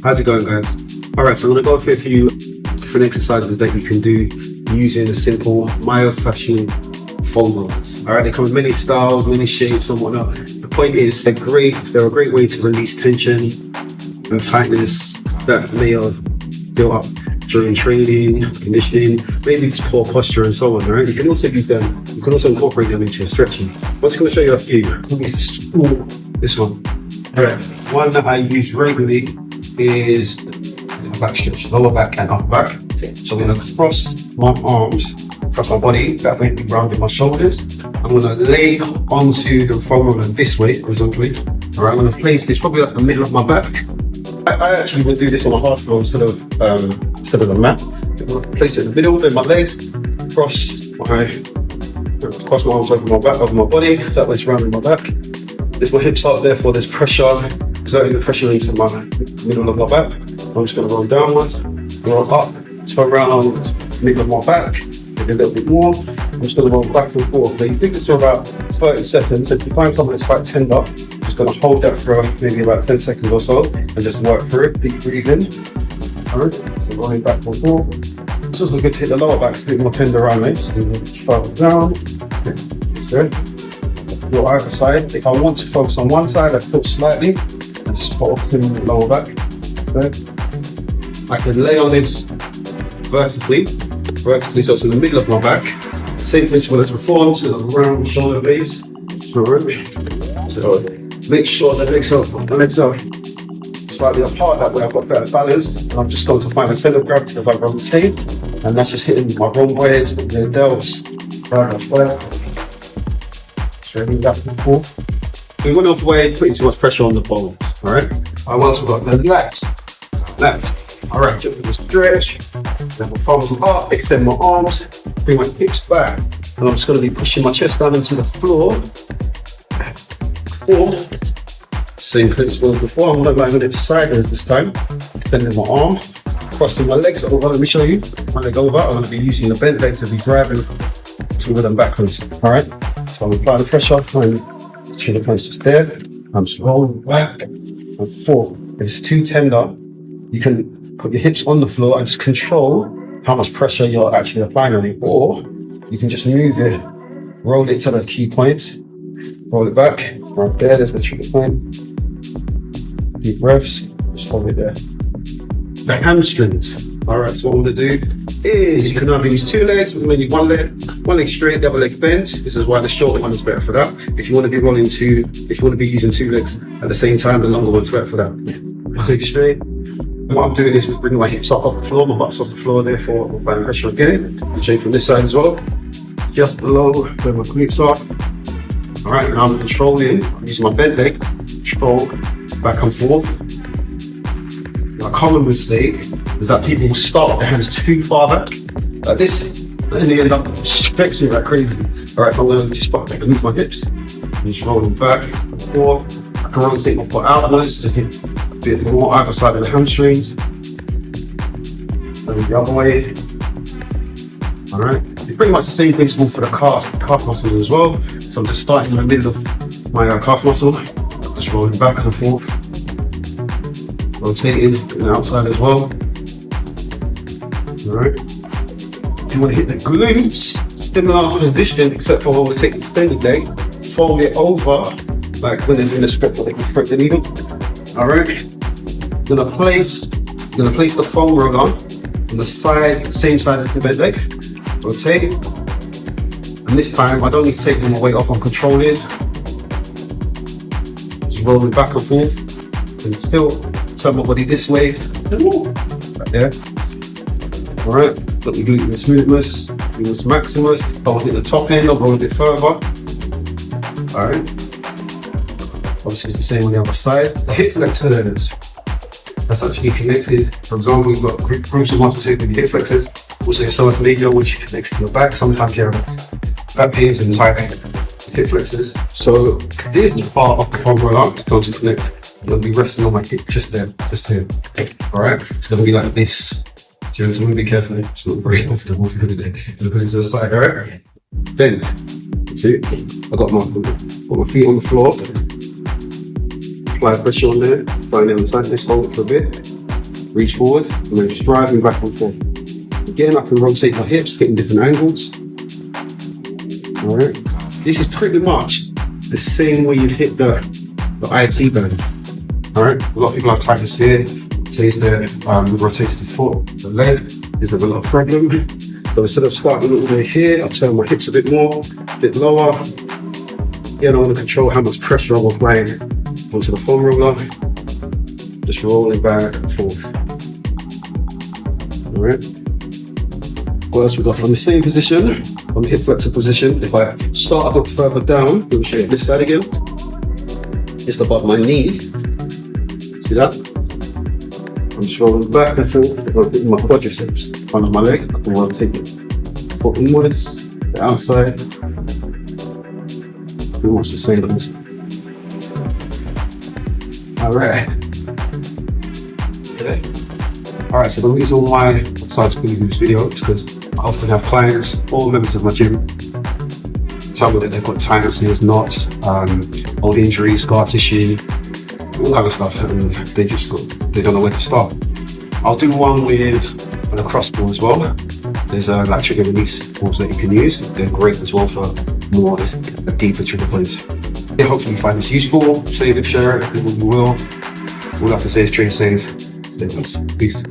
How's it going, guys? Alright, so I'm going to go through a few different exercises that you can do using the simple myofascial foam rollers. Alright, they come in many styles, many shapes and whatnot. The point is, they're a great way to release tension and tightness that may have built up during training, conditioning, maybe just poor posture and so on. Alright, you can also use them, you can also incorporate them into your stretching. I'm just going to show you a few. This one. Alright, one that I use regularly is back stretch, lower back and upper back. So I'm going to cross my arms across my body, that way be rounding my shoulders. I'm going to lay onto the foam roller this way, horizontally. Alright, I'm going to place this probably at the middle of my back. I actually would do this on a hard floor instead of the mat. I'm going to place it in the middle, then my legs, cross my arms over my back, over my body, that way it's rounding my back. Lift my hips up, therefore there's pressure, exerting the pressure into my middle of my back. I'm just going to roll downwards, roll up, turn around, middle of my back, maybe a little bit more. I'm just going to roll back and forth. Now you do this for about 30 seconds. If you find something that's quite tender, I'm just going to hold that for maybe about 10 seconds or so and just work through it. Deep breathing. Alright, so rolling back and forth. It's also good to hit the lower back, it's a bit more tender around there. So I'm going to travel down. Just there. Go either side. If I want to focus on one side, I tilt slightly and just focus in the lower back. So I can lay on this vertically, so it's in the middle of my back. Same principle as before, so around the shoulder blades. So make sure the legs are slightly apart, that way I've got better balance. And I'm just going to find a center of gravity as I rotate, and that's just hitting my rhomboids, the delts, right there. Straighten back and forth. We want to avoid putting too much pressure on the bones, alright? I've also got the lats. Alright, just a stretch. Then my thumbs up, extend my arms, bring my hips back. And I'm just going to be pushing my chest down into the floor. Or, same principle as before, I'm not going it sideways this time. Extending my arm, crossing my legs over. Let me show you. My leg over, I'm going to be using the bent leg to be driving forward and backwards. Alright? So I'm applying the pressure, find the chin points just there. I'm just rolling back and forth. If it's too tender, you can put your hips on the floor and just control how much pressure you're actually applying on it. Or you can just move it, roll it to the key point, roll it back, right there, there's my trigger point. Deep breaths, just hold it there. The hamstrings. Alright, so what I'm going to do is you can either use two legs, maybe one leg straight, the other leg bent. This is why the shorter one is better for that. If you want to be using two legs at the same time, the longer one's better for that. One leg straight. What I'm doing is bringing my hips up off the floor, my butt's off the floor, therefore I'm applying pressure again. I'll show you from this side as well. Just below where my glutes are. Alright, now I'm controlling, I'm using my bent leg, control back and forth. A common mistake is that people will start with their hands too far back, like this, and they end up stretching like crazy. Alright, so I'm going to just move my hips, and just rolling back and forth. I can rotate my foot outwards to hit a bit more either side of the hamstrings. And the other way. Alright, it's pretty much the same principle for the calf muscles as well. So I'm just starting in the middle of my calf muscle, just rolling back and forth. Rotating and outside as well. Alright. If you want to hit the glutes, similar position, except for when we take the extended leg, fold it over, like when they're doing a stretch, they can thread the needle. Alright. I'm gonna place the foam roller on the side, same side as the bent leg. Rotate. And this time I don't need to take my weight off, I'm controlling. Just rolling back and forth. And still turn my body this way, right there. Alright, got the gluteus medius, gluteus maximus. If I want to hit the top end, I'll roll a bit further. Alright. Obviously it's the same on the other side. The hip flexors, that's actually connected. For example, you've got groups of muscles here with your hip flexors. Also your psoas major, which connects to your back. Sometimes you have back pains and tight hip flexors. So this part of the foam roller is going to connect. I'm going to be resting on my hip just there, just here. Alright, it's going to be like this. So I'm going to be careful, it's not very comfortable for you there. Put it to the side, alright? Then, see, I've got my feet on the floor. Apply pressure on there, find it on the side, let's hold it for a bit. reach forward, and then just driving back and forth. Again, I can rotate my hips, getting different angles. All right. This is pretty much the same way you'd hit the IT band. All right. A lot of people have tightness here. Rotates the foot, the leg. Is there a lot of problem? So instead of starting a little bit here, I turn my hips a bit more, a bit lower. Again, I want to control how much pressure I'm applying onto the foam roller. Just rolling back and forth. All right. What else we got? From the same position, from the hip flexor position, if I start a bit further down, let me show you this side again. It's above my knee. See that? I'm just rolling back and forth. I'm putting my quadriceps front of my leg. I can rotate it foot inwards, the outside. Pretty much the same as this. Alright. Okay. Alright, so the reason why I decided to do this video is because I often have clients or members of my gym tell me that they've got tightnesses, knots, old injuries, scar tissue, all that kind of stuff, and they don't know where to start. I'll do one with a cross ball as well. There's like trigger release balls that you can use. They're great as well for more deeper trigger points. Yeah, hopefully you find this useful. Save it, share it, because we will. All I have to say is train safe, stay blessed. Peace.